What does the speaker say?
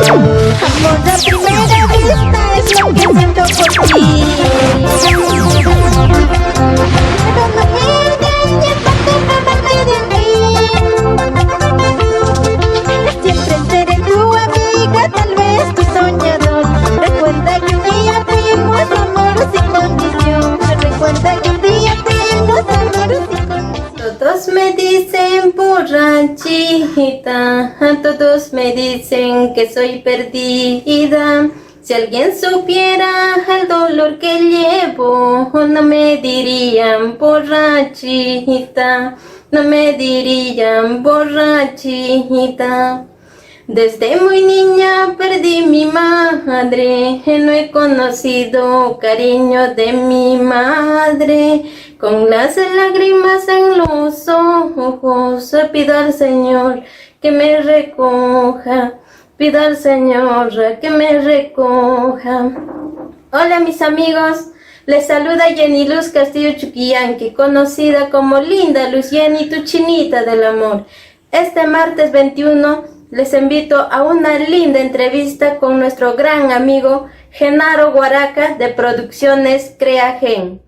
Amor a primera vista es lo que siento por ti. Pero no quiero llevarte de mí. Siempre seré tu amiga, tal vez tu soñador. Recuerda que un día fuimos amor sin condición. Recuerda que un día fuimos amor sin condición. Todos me dicen borrachita, todos me dicen que soy perdida. Si alguien supiera el dolor que llevo, no me dirían borrachita, no me dirían borrachita. Desde muy niña perdí mi madre, no he conocido cariño de mi madre. Con las lágrimas en los ojos, pido al Señor que me recoja, pido al Señor que me recoja. Hola mis amigos, les saluda Jenny Luz Castillo Chuquillanqui, conocida como Linda Luz Jenny, tu chinita del amor. Este martes 21 les invito a una linda entrevista con nuestro gran amigo Genaro Guaraca de Producciones Crea Gen.